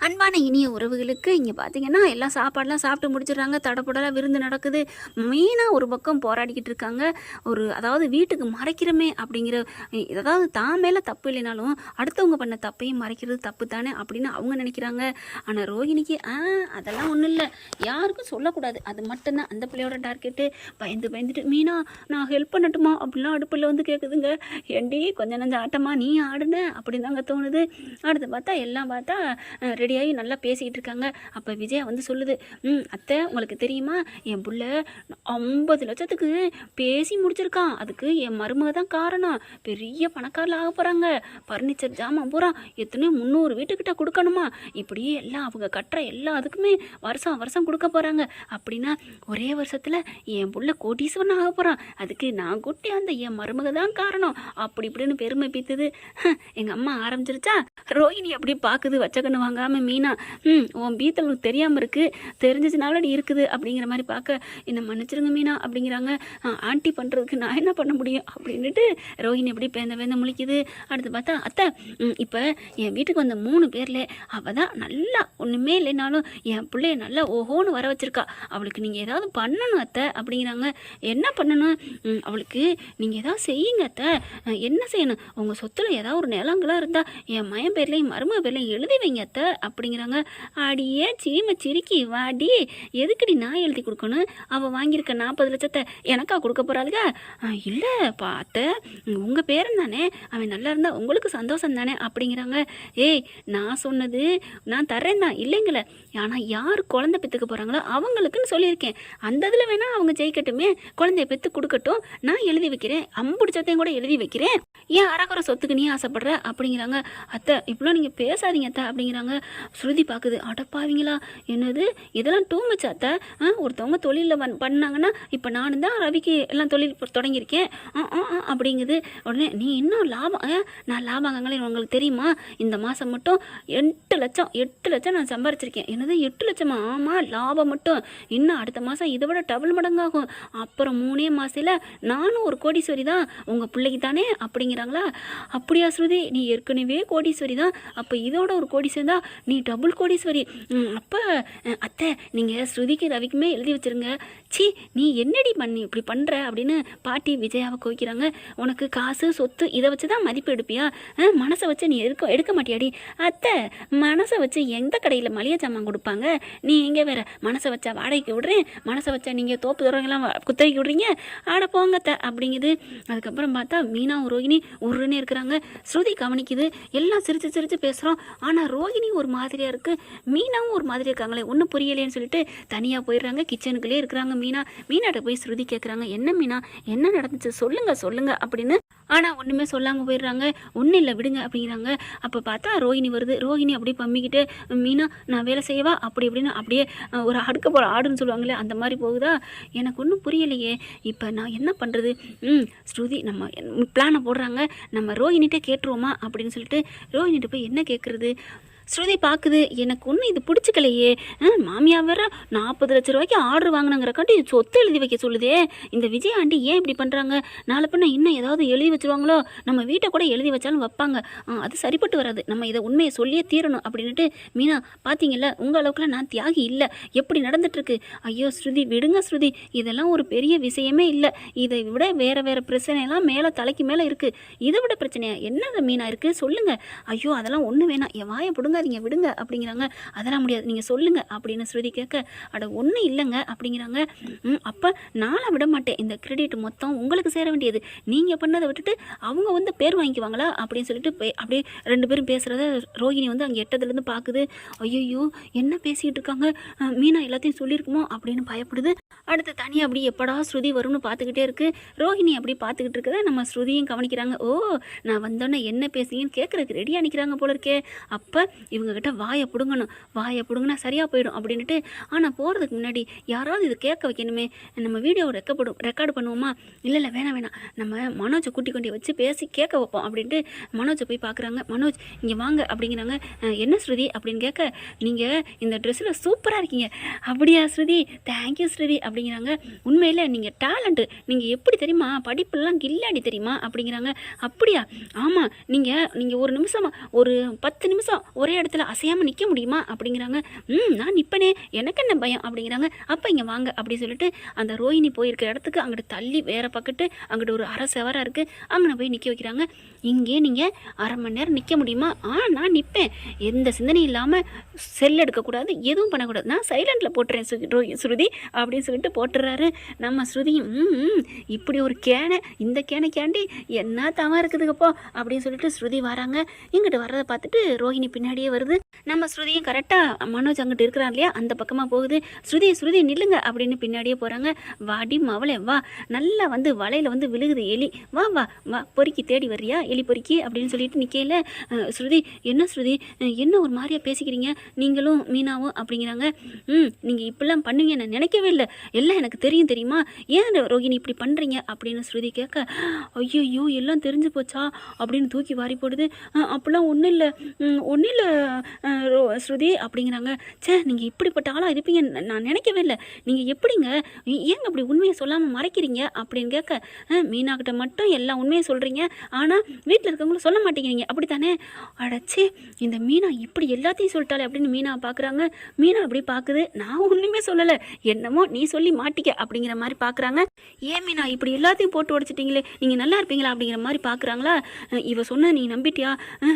அன்பான இனிய உறவுகளுக்கு இங்கே பார்த்தீங்கன்னா எல்லாம் சாப்பாடெலாம் சாப்பிட்டு முடிச்சிடுறாங்க. தடப்படலாம் விருந்து நடக்குது. மெயினாக ஒரு பக்கம் போராடிக்கிட்டு இருக்காங்க. அதாவது வீட்டுக்கு மறைக்கிறமே அப்படிங்கிற, அதாவது தான் மேலே தப்பு இல்லைனாலும் அடுத்தவங்க பண்ண தப்பையும் மறைக்கிறது தப்பு தானே அப்படின்னு அவங்க நினைக்கிறாங்க. ஆனால் ரோஹிணிக்கு அதெல்லாம் ஒன்றும் இல்லை, யாருக்கும் சொல்லக்கூடாது, அது மட்டும்தான் அந்த பிள்ளையோட டார்கெட்டு. பயந்துட்டு மீனா நான் ஹெல்ப் பண்ணட்டுமா அப்படிலாம் அடுப்பில் வந்து கேட்குதுங்க. ஏண்டி கொஞ்சம் நஞ்ச ஆட்டமா நீ ஆடுன அப்படின்னு தாங்க தோணுது. அடுத்து பார்த்தா எல்லாம் பார்த்தா ரெடியாகி நல்லா பேசிக்கிட்டு இருக்காங்க. அப்போ விஜயா வந்து சொல்லுது, அத்தை உங்களுக்கு தெரியுமா, என் புள்ள 50 லட்சத்துக்கு பேசி முடிச்சிருக்கான், அதுக்கு என் மருமக தான் காரணம், பெரிய பணக்காரில் ஆக போகிறாங்க, ஃபர்னிச்சர் ஜாமான் பூரா எத்தனையோ 300 வீட்டுக்கிட்ட கொடுக்கணுமா, இப்படியே எல்லாம் அவங்க கட்டுற எல்லா அதுக்குமே வருஷம் கொடுக்க போகிறாங்க. அப்படின்னா ஒரே வருஷத்தில் என் புள்ள கோடீஸ்வரன் ஆக போகிறான், அதுக்கு நான் குட்டி அந்த என் மருமக தான் காரணம் அப்படி இப்படின்னு பெருமை பீத்துது. எங்கள் அம்மா ஆரம்பிச்சிருச்சா. ரோஹிணி அப்படி பார்க்குது வச்சக்கண்ணு வாங்காமல். மீனா உன் பீத்தல் தெரியாமல் இருக்குது, தெரிஞ்சிச்சுனால இருக்குது அப்படிங்கிற மாதிரி பார்க்க, என்னை மன்னிச்சிருங்க மீனா அப்படிங்கிறாங்க. ஆண்டி பண்ணுறதுக்கு நான் என்ன பண்ண முடியும் அப்படின்ட்டு ரோஹிணி எப்படி பேந்த முழிக்குது. அடுத்து பார்த்தா அத்தை இப்போ என் வீட்டுக்கு வந்த 3 பேரில் அவள் தான் நல்லா ஒன்றுமே இல்லைனாலும் என் பிள்ளைய நல்லா ஓஹோன்னு வர வச்சிருக்கா, அவளுக்கு நீங்கள் ஏதாவது பண்ணணும் அத்தை அப்படிங்கிறாங்க. என்ன பண்ணணும், அவளுக்கு நீங்கள் ஏதாவது செய்யுங்க அத்தை. என்ன செய்யணும், உங்கள் சொத்தில் ஏதாவது ஒரு நிலங்களாக இருந்தால் என் மயன் பேர்லையும் மருமக பேர்லையும் எழுதி வைங்க அத்தை அப்படிங்கிறாங்க. அடியே சீமை சிரிக்கி வாடி, எதுக்குடி நான் எழுதி கொடுக்கணும், அவள் வாங்கியிருக்க 40 லட்சத்தை எனக்கா கொடுக்க போகிறாளுங்க? இல்லை பார்த்த உங்கள் பேரன் தானே, அவன் நல்லா இருந்தால் உங்களுக்கு சந்தோஷம் தானே அப்படிங்கிறாங்க. ஏய் நான் சொன்னது நான் தரேன் தான் இல்லைங்களே, ஆனால் யார் குழந்தை பெற்றுக்க போகிறாங்களோ அவங்களுக்குன்னு சொல்லியிருக்கேன், அந்த இதில் வேணால் அவங்க ஜெயிக்கட்டுமே, குழந்தைய பெற்று கொடுக்கட்டும், நான் எழுதி வைக்கிறேன், அம்புடிச்சத்தையும் கூட எழுதி வைக்கிறேன், ஏன் அரகுற சொத்துக்கு நீ ஆசைப்படுற அப்படிங்கிறாங்க. அத்தை இப்படிலாம் நீங்கள் பேசாதீங்க அத்தை அப்படிங்கிறாங்க. ஸ்ருதி பார்க்குது, அடப்பாவீங்களா என்னது இதெல்லாம் டூ மச் அத்தை, ஒருத்தவங்க தொழிலில் பண்ணாங்கன்னா இப்போ நானும் தான் ரவிக்கு எல்லாம் தொழில் தொடங்கியிருக்கேன் அப்படிங்குது. உடனே நீ இன்னும் லாபம், நான் லாபங்களே உங்களுக்கு தெரியுமா, இந்த மாதம் மட்டும் 8 லட்சம் நான் சம்பாரிச்சிருக்கேன். என்னது 8 லட்சமா? ஆமாம் லாபம் மட்டும், இன்னும் அடுத்த மாதம் இதை விட டபுள் மடங்காகும், அப்புறம் 3 மாதத்தில் நானும் ஒரு கோடீஸ்வரி தான், உங்கள் பிள்ளைக்கு தானே அப்படிங்கிறாங்களா. அப்படியா ஸ்ருதி, நீ ஏற்கனவே கோடீஸ்வரி தான், அப்போ இதோட ஒரு கோடீஸ்வரி தான், நீ டபுள் கோடீஸ்வரி. அப்போ அத்தை நீங்கள் ஸ்ருதிக்கு ரவிக்குமே எழுதி வச்சுருங்க. சி நீ என்னடி பண்ணி இப்படி பண்ணுற அப்படின்னு பாட்டி விஜயாவை கோவிக்கிறாங்க. உனக்கு காசு சொத்து இதை வச்சு தான் மதிப்பு எடுப்பியா, மனசை வச்சு நீ எடுக்க மாட்டியாடி. அத்தை மனசை வச்சு எந்த கடையில் மளிகை ஜாமான் கொடுப்பாங்க, நீ எங்கே வேற மனசை வச்சா வாடகைக்கு விடுறேன், மனசை வச்சா நீங்கள் தோப்பு தூரங்கெல்லாம் குத்தகைக்கு விடுறீங்க, ஆட போங்கத்தை அப்படிங்குது. அதுக்கப்புறம் பார்த்தா மீனா ரோஹிணி உருன்னு இருக்கிறாங்க. ஸ்ருதி கவனிக்குது, எல்லாம் சிரிச்சு பேசுகிறோம், ஆனால் ரோஹிணி ஒரு மாதிரியாக இருக்குது, மீனாவும் ஒரு மாதிரி இருக்காங்களே, ஒன்றும் புரியலேன்னு சொல்லிட்டு தனியாக போயிடுறாங்க. கிச்சனுக்குள்ளே இருக்கிறாங்க. மீனாட்ட போய் ஸ்ருதி கேட்குறாங்க, என்ன மீனா என்ன நடந்துச்சு சொல்லுங்க அப்படின்னு. ஆனால் ஒன்றுமே சொல்லாமல் போயிடுறாங்க. ஒன்றும் இல்லை விடுங்க அப்படிங்கிறாங்க. அப்போ பார்த்தா ரோஹிணி வருது. ரோஹிணி அப்படியே பம்மிக்கிட்டு, மீனா நான் வேலை செய்யவா அப்படி இப்படின்னு அப்படியே ஒரு அடுக்க போகிற ஆடுன்னு சொல்லுவாங்களே அந்த மாதிரி போகுதா. எனக்கு ஒன்றும் புரியலையே, இப்போ நான் என்ன பண்ணுறது. ஸ்ருதி நம்ம பிளானை போடுறாங்க, நம்ம ரோஹிணிகிட்டே கேட்டுருவோமா அப்படின்னு சொல்லிட்டு ரோஹிணிகிட்ட போய் என்ன கேட்குறது. ஸ்ருதி பார்க்குது, எனக்கு ஒன்றும் இது பிடிச்சிக்கலையே, மாமியார் வேற 40 லட்ச ரூபாய்க்கு ஆர்டர் வாங்கினாங்கிறக்காண்டி சொத்து எழுதி வைக்க சொல்லுதே, இந்த விஜய் ஆண்டி ஏன் இப்படி பண்ணுறாங்க, நாளை பின்ன இன்னும் ஏதாவது எழுதி வச்சுருவாங்களோ, நம்ம வீட்டை கூட எழுதி வச்சாலும் வைப்பாங்க, அது சரிப்பட்டு வராது, நம்ம இதை உண்மையை சொல்லியே தீரணும் அப்படின்ட்டு. மீனா பார்த்தீங்கல்ல உங்கள் அளவுக்குலாம் நான் தியாகி இல்லை, எப்படி நடந்துட்டுருக்கு. ஐயோ ஸ்ருதி விடுங்க ஸ்ருதி, இதெல்லாம் ஒரு பெரிய விஷயமே இல்லை, இதை விட வேறு பிரச்சனையெல்லாம் மேலே தலைக்கு மேலே இருக்குது, இதை விட பிரச்சனையா என்னது மீனா இருக்குது சொல்லுங்கள். ஐயோ அதெல்லாம் ஒன்றும் வேணாம், என் வாயை பிடுங்க நீங்கள் விடுங்க அப்படிங்கிறாங்க. அதெல்லாம் முடியாது நீங்கள் சொல்லுங்க அப்படின்னு ஸ்ருதி கேட்க, அட ஒன்றும் இல்லைங்க அப்படிங்கிறாங்க. அப்போ நாளை விட மாட்டேன், இந்த கிரெடிட் மொத்தம் உங்களுக்கு சேர வேண்டியது, நீங்கள் பண்ணதை விட்டுட்டு அவங்க வந்து பேர் வாங்கிக்குவாங்களா அப்படின்னு சொல்லிட்டு அப்படியே 2 பேரும் பேசுகிறத ரோஹிணி வந்து அங்கே எட்டதுலேருந்து பார்க்குது. ஐயோ என்ன பேசிக்கிட்டு இருக்காங்க, மீனா எல்லாத்தையும் சொல்லியிருக்குமோ அப்படின்னு பயப்படுது. அடுத்து தனியாக அப்படி எப்படா ஸ்ருதி வரும்னு பார்த்துக்கிட்டே இருக்குது. ரோஹிணி அப்படி பார்த்துக்கிட்டு இருக்கிறத நம்ம ஸ்ருதியும் கவனிக்கிறாங்க. ஓ நான் வந்தோன்னே என்ன பேசுங்கன்னு கேட்குறதுக்கு ரெடியாக நிற்கிறாங்க போல இருக்கே. அப்போ இவங்ககிட்ட வாயை பிடுங்கினா சரியாக போயிடும் அப்படின்ட்டு. ஆனால் போகிறதுக்கு முன்னாடி யாராவது இது கேட்க வைக்கணுமே, நம்ம வீடியோ ரெக்கார்டு பண்ணுவோமா, இல்லை வேணாம் நம்ம மனோஜை கூட்டி கொண்டு வச்சு பேசி கேட்க வைப்போம் அப்படின்ட்டு மனோஜை போய் பார்க்குறாங்க. மனோஜ் இங்கே வாங்க அப்படிங்கிறாங்க. என்ன ஸ்ருதி அப்படின்னு கேட்க, நீங்கள் இந்த ட்ரெஸ்ஸில் சூப்பராக இருக்கீங்க. அப்படியா ஸ்ருதி, தேங்க்யூ ஸ்ருதி அப்படிங்கிறாங்க. உண்மையில் நீங்கள் டேலண்ட்டு, நீங்கள் எப்படி தெரியுமா படிப்புலாம் கில்லாடி தெரியுமா அப்படிங்கிறாங்க. அப்படியா, ஆமாம் நீங்கள் ஒரு நிமிஷம் ஒரு 10 நிமிஷம் ஒரே இடத்துல அசையாமல் நிற்க முடியுமா அப்படிங்கிறாங்க. நான் நிற்பனே, எனக்கு என்ன பயம் அப்படிங்கிறாங்க. அப்போ இங்கே வாங்க அப்படின்னு சொல்லிட்டு அந்த ரோஹிணி போயிருக்க இடத்துக்கு அங்கிட்டு தள்ளி வேற பக்கத்து அங்கிட்டு ஒரு அரை செவராக இருக்குது, அங்கே போய் நிற்க வைக்கிறாங்க. இங்கே நீங்கள் அரை மணி நேரம் நிற்க முடியுமா? நான் நிற்பேன், எந்த சிந்தனையும் இல்லாமல் செல் எடுக்கக்கூடாது, எதுவும் பண்ணக்கூடாது, நான் சைலண்டில் போட்டுறேன் ஸ்ருதி அப்படின்னு சொல்லிட்டு போட்டுறாரு. நம்ம ஸ்ருதியும் இப்படி ஒரு கேனை, இந்த கேனைக்காண்டி என்ன தவறு இருக்குதுக்கப்போ அப்படின்னு சொல்லிட்டு ஸ்ருதி வராங்க. இங்கிட்டு வர்றதை பார்த்துட்டு ரோஹிணி பின்னாடியே வருது. நம்ம ஸ்ருதியும் கரெக்டாக மனோஜ் அங்கிட்டு இருக்கிறார் இல்லையா, அந்த பக்கமாக போகுது. ஸ்ருதி நில்லுங்க அப்படின்னு பின்னாடியே போகிறாங்க. வாடி மவளே வா, நல்லா வந்து வலையில் வந்து விழுகுது எலி, வா வா வா பொறுக்கி தேடி வர்றியா எலி பொறுக்கி அப்படின்னு சொல்லிட்டு நிற்கல. ஸ்ருதி என்ன ஒரு மாதிரியாக பேசிக்கிறீங்க நீங்களும் மீனாவும் அப்படிங்கிறாங்க. நீங்கள் இப்படிலாம் பண்ணுவீங்க நான் நினைக்கவே இல்லை, எல்லாம் எனக்கு தெரியுமா, ஏன் ரோஹிணி இப்படி பண்ணுறீங்க அப்படின்னு ஸ்ருதி கேட்க, ஐயோ எல்லாம் தெரிஞ்சு போச்சா அப்படின்னு தூக்கி வாரி போடுது. அப்படிலாம் ஒன்றும் இல்லை ஸ்ருதி அப்படிங்கிறாங்க. நீங்கள் இப்படிப்பட்ட ஆளாக இருப்பீங்க நான் நினைக்கவே இல்லை, நீங்கள் எப்படிங்க, ஏங்க அப்படி உண்மையை சொல்லாமல் மறைக்கிறீங்க அப்படின்னு கேட்க, மீனாக்கிட்ட மட்டும் எல்லா உண்மையை சொல்கிறீங்க, ஆனால் வீட்டில் இருக்கவங்களும் சொல்ல மாட்டேங்கிறீங்க அப்படித்தானே? அடச்சே, இந்த மீனா இப்படி எல்லாத்தையும் சொல்லிட்டாலே அப்படின்னு மீனா பார்க்குறாங்க. மீனா அப்படி பார்க்குது, நான் ஒன்றுமே சொல்லலை, என்னமோ நீ சொல்லி மாட்டிக்க அப்படிங்கிற மாதிரி பார்க்குறாங்க. ஏன் மீனா இப்படி எல்லாத்தையும் போட்டு உடச்சிட்டிங்களே, நீங்கள் நல்லா இருப்பீங்களா அப்படிங்கிற மாதிரி பார்க்குறாங்களா. இவ சொன்ன நீ நம்பிட்டியா?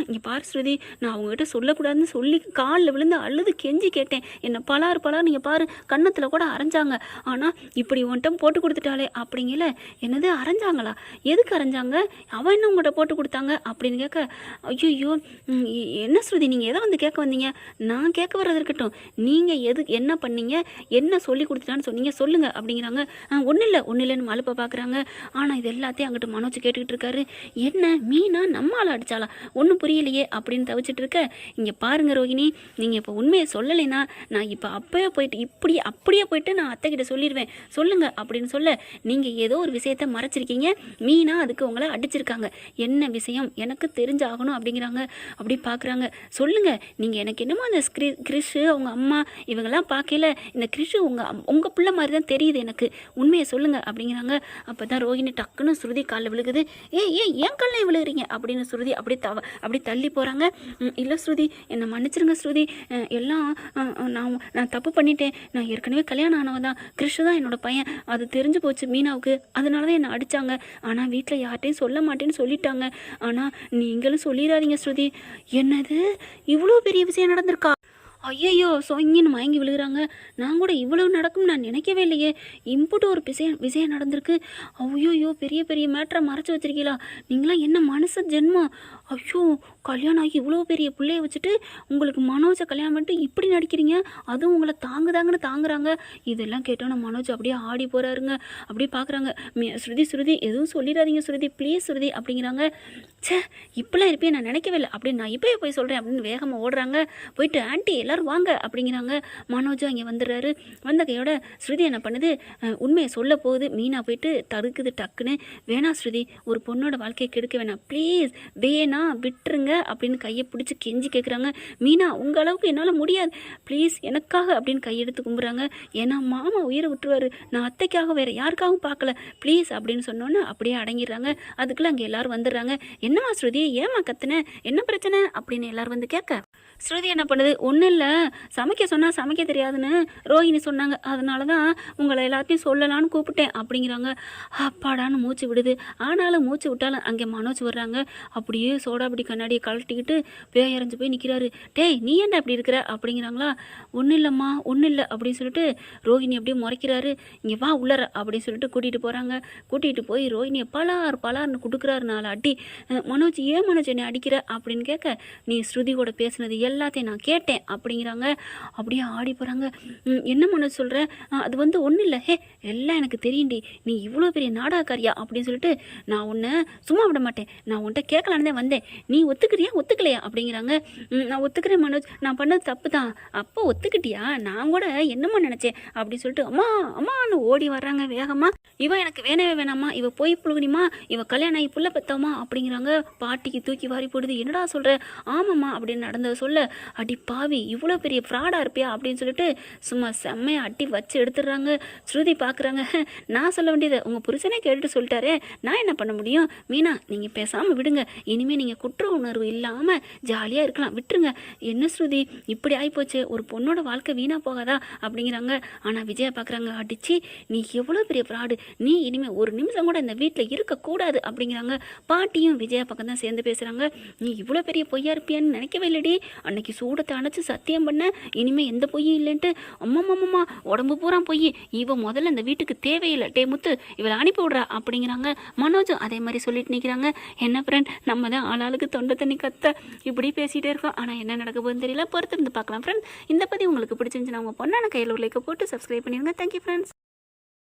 இங்கே பாரு ஸ்ருதி, நான் அவங்ககிட்ட சொல்லக்கூடாதுன்னு சொல்லி காலில் விழுந்து அழுது கெஞ்சி கேட்டேன், என்னை பலாறு நீங்கள் பாரு கன்னத்தில் கூட அரைஞ்சாங்க, ஆனால் இப்படி ஒன்ட்டம் போட்டு கொடுத்துட்டாலே அப்படிங்கல. என்னது அரைஞ்சாங்களா? எதுக்கு அரைஞ்சாங்க? அவன் என்ன உங்கள்கிட்ட போட்டு கொடுத்தாங்க அப்படின்னு கேட்க, ஐயோ என்ன ஸ்ருதி நீங்கள் எதை வந்து கேட்க வந்தீங்க? நான் கேட்க வர்றது இருக்கட்டும், நீங்கள் என்ன பண்ணீங்க, என்ன சொல்லி கொடுத்துட்டான்னு சொன்னீங்க சொல்லுங்க அப்படிங்கிறாங்க. ஒன்றும் இல்லைன்னு மலுப்பை பார்க்குறாங்க. ஆனால் இது எல்லாத்தையும் அங்கிட்டு மனோஜ் கேட்டுக்கிட்டு இருக்காரு. என்ன மீனா நம்மளால் அடித்தாளா, ஒன்றும் புரியலையே அப்படின்னு தவிச்சிட்டு இருக்க. இங்கே பாருங்க ரோஹிணி, நீங்கள் இப்போ உண்மையை சொல்லலைன்னா நான் இப்போ அப்பயே போயிட்டு அப்படியே போயிட்டு நான் அத்தைக்கிட்ட சொல்லிடுவேன், சொல்லுங்க அப்படின்னு சொல்ல, நீங்கள் ஏதோ ஒரு விஷயத்தை மறைச்சிருக்கீங்க, மீனா அதுக்கு உங்களை அடிச்சிருக்காங்க, என்ன விஷயம் எனக்கு தெரிஞ்சாகணும் அப்படிங்கிறாங்க. அப்படி பார்க்குறாங்க. சொல்லுங்க, நீங்கள் எனக்கு என்னமோ அந்த கிறிஷு அவங்க அம்மா இவங்கெல்லாம் பார்க்கல, இந்த கிறிஷு உங்கள் பிள்ளை மாதிரி தான் தெரியுது எனக்கு, உண்மையை சொல்லுங்க அப்படிங்கிறாங்க. அப்போ தான் ரோஹிணி டக்குன்னு ஸ்ருதி காலில் விழுகுது. ஏன் காலில் விழுகிறீங்க அப்படின்னு ஸ்ருதி அப்படி தள்ளி போகிறாங்க. இல்லை ஸ்ருதி, என்னை மன்னிச்சிருங்க ஸ்ருதி, எல்லாம் நான் தப்பு பண்ணிட்டேன், நான் ஏற்கனவே கல்யாணம் ஆனவன் தான், கிறிஷு தான் என்னோட பையன், அது தெரிஞ்சு போச்சு மீனாவுக்கு, அதனால தான் என்னை அடித்தாங்க, ஆனால் வீட்டில் யார்ட்டையும் சொல்ல மாட்டேன்னு சொல்லிட்டாங்க, ஆனால் நீங்களும் சொல்லிடாதீங்க ஸ்ருதி. என்னது இவ்வளோ பெரிய விஷயம் நடந்திருக்கா? ஐயையோ சொங்கின்னு மயங்கி விழுகிறாங்க. நான் கூட இவ்வளவு நடக்கும் நான் நினைக்கவே இல்லையே, இம்புட்டு ஒரு விஷயம் நடந்திருக்கு. ஐயோயோ பெரிய மேட்டரை மறைச்சி வச்சிருக்கீங்களா நீங்களாம், என்ன மனுஷ ஜென்மம். ஐயோ கல்யாணம் ஆகி இவ்வளோ பெரிய பிள்ளைய வச்சுட்டு உங்களுக்கு மனோஜை கல்யாணம் பண்ணிட்டு இப்படி நடிக்கிறீங்க, அதுவும் உங்களை தாங்குதாங்கன்னு தாங்குறாங்க. இதெல்லாம் கேட்டோன்னா மனோஜ் அப்படியே ஆடி போகிறாருங்க. அப்படியே பார்க்குறாங்க. ஸ்ருதி எதுவும் சொல்லிடாதீங்க ஸ்ருதி ப்ளீஸ் ஸ்ருதி அப்படிங்கிறாங்க. இப்படிலாம் இருப்பேன் நான் நினைக்கவே இல்லை அப்படின்னு நான் இப்போயே போய் சொல்கிறேன் அப்படின்னு வேகமாக ஓடுறாங்க. போயிட்டு ஆண்டி எல்லோரும் வாங்க அப்படிங்கிறாங்க. மனோஜும் அங்கே வந்துடுறாரு. வந்த கையோட ஸ்ருதி என்ன பண்ணுது, உண்மையை சொல்ல போகுது. மீனா போயிட்டு தடுக்குது டக்குன்னு. வேணா ஸ்ருதி, ஒரு பொண்ணோட வாழ்க்கையை கெடுக்க வேணாம் ப்ளீஸ், வேணா விட்டுருங்க அப்படின்னு கையை பிடிச்சி கெஞ்சி கேட்குறாங்க. மீனா உங்கள் அளவுக்கு என்னால் முடியாது ப்ளீஸ் எனக்காக அப்படின்னு கையெடுத்து கும்புறாங்க. ஏன்னா மாமா உயிரை விட்டுருவாரு, நான் அத்தைக்காக வேறு யாருக்காகவும் பார்க்கல ப்ளீஸ் அப்படின்னு சொன்னோன்னே அப்படியே அடங்கிடுறாங்க. அதுக்குள்ளே அங்கே எல்லோரும் வந்துடுறாங்க. என்னம்மா ஸ்ருதி, ஏமா கத்துன, என்ன பிரச்சனை அப்படின்னு எல்லோரும் வந்து கேட்க, ஸ்ருதி என்ன பண்ணுது, ஒன்றும் இல்லை சமைக்க சொன்னால் சமைக்க தெரியாதுன்னு ரோஹிணி சொன்னாங்க, அதனால தான் உங்களை எல்லாத்தையும் சொல்லலான்னு கூப்பிட்டேன் அப்படிங்கிறாங்க. அப்பாடான்னு மூச்சு விடுது. ஆனாலும் மூச்சு விட்டாலும் அங்கே மனோஜ் வர்றாங்க. அப்படியே சோடாபடி கண்ணாடியை கழட்டிக்கிட்டு பேயரைஞ்சு போய் நிற்கிறாரு. டேய் நீ என்ன அப்படி இருக்கிற அப்படிங்கிறாங்களா. ஒன்றும் இல்லைம்மா ஒன்றும் இல்லை அப்படின்னு சொல்லிட்டு ரோஹிணி அப்படியே முறைக்கிறாரு. இங்கே வா உள்ளற அப்படின்னு சொல்லிட்டு கூட்டிகிட்டு போகிறாங்க. கூட்டிகிட்டு போய் ரோஹிணியை பலார்னு கொடுக்குறாரு 4 அடி. மனோஜ் ஏன் மனோஜ் என்னை அடிக்கிற அப்படின்னு கேட்க, நீ ஸ்ருதி கூட பேசுனது எல்லாத்தையும் நான் கேட்டேன் அப்படிங்கிறாங்க. அப்படியே ஆடி போகிறாங்க. என்ன மனோஜ் சொல்கிற, அது வந்து ஒன்றும் இல்லை, எல்லாம் எனக்கு தெரியும்டி, நீ இவ்வளோ பெரிய நாடகக்காரியா அப்படின்னு சொல்லிட்டு நான் உன்னை சும்மா விட மாட்டேன், நான் உன்கிட்ட கேட்கலான்னு தான் வந்தேன், நீ ஒத்துக்கலையா அப்படிங்கிறாங்க. நான் ஒத்துக்கிறேன் மனோஜ், நான் பண்ணது தப்பு தான். அப்போ ஒத்துக்கிட்டியா, நான் கூட என்னம்மா நினச்சேன் அப்படின்னு சொல்லிட்டு அம்மான்னு ஓடி வர்றாங்க வேகமாக. இவ எனக்கு வேணவே வேணாமா, இவ போய் புழுகுனிமா, இவ கல்யாணம் ஆகி புள்ள பெத்தவமா அப்படிங்கிறாங்க. பாட்டிக்கு தூக்கி வாரி போடுது. என்னடா சொல்கிற, ஆமாம்மா அப்படின்னு நடந்ததை சொல்ல, அடி பாவி இவ்வளோ பெரிய ஃப்ராடாக இருப்பியா அப்படின்னு சொல்லிட்டு சும்மா செம்மையாக அட்டி வச்சு எடுத்துடுறாங்க. ஸ்ருதி பார்க்குறாங்க. நான் சொல்ல வேண்டியதை உங்கள் புருஷனே கேட்டுட்டு சொல்லிட்டாரே, நான் என்ன பண்ண முடியும். மீனா நீங்கள் பேசாமல் விடுங்க, இனிமேல் நீங்கள் குற்ற உணர்வு தொந்தரவு இல்லாமல் ஜாலியாக இருக்கலாம், விட்டுருங்க. என்ன ஸ்ருதி இப்படி ஆகிப்போச்சு, ஒரு பொண்ணோட வாழ்க்கை வீணாக போகாதா அப்படிங்கிறாங்க. ஆனால் விஜயா பார்க்குறாங்க, அடிச்சு நீ எவ்வளோ பெரிய ஃப்ராடு, நீ இனிமேல் ஒரு நிமிஷம் கூட இந்த வீட்டில் இருக்கக்கூடாது அப்படிங்கிறாங்க. பாட்டியும் விஜயா பக்கம் தான் சேர்ந்து பேசுகிறாங்க. நீ இவ்வளோ பெரிய பொய்யா இருப்பியான்னு நினைக்கவே இல்லடி, அன்னைக்கு சூடத்தை அணைச்சி சத்தியம் பண்ண இனிமேல் எந்த பொய்யும் இல்லைன்ட்டு. அம்மாம்மாம்மா உடம்பு பூரா பொய், இவ முதல்ல இந்த வீட்டுக்கு தேவையில்லை, டே முத்து இவளை அனுப்பி விட்றா அப்படிங்கிறாங்க. மனோஜும் அதே மாதிரி சொல்லிட்டு நிற்கிறாங்க. என்ன ஃப்ரெண்ட், நம்ம தான் ஆளாளுக்கு தொண்டை தண்ணி கத்த இப்படி பேசிகிட்டே இருக்கோம். ஆனால் என்ன நடக்க போகுதுன்னு தெரியல, பொறுத்து இருந்து பார்க்கலாம் ஃப்ரெண்ட். இந்த பற்றி உங்களுக்கு பிடிச்சிருந்துச்சுன்னா உங்கள் பொண்ணான கையில் ஒரு லைக்கை போட்டு சப்ஸ்கிரைப் பண்ணிடுங்க. Thank you friends.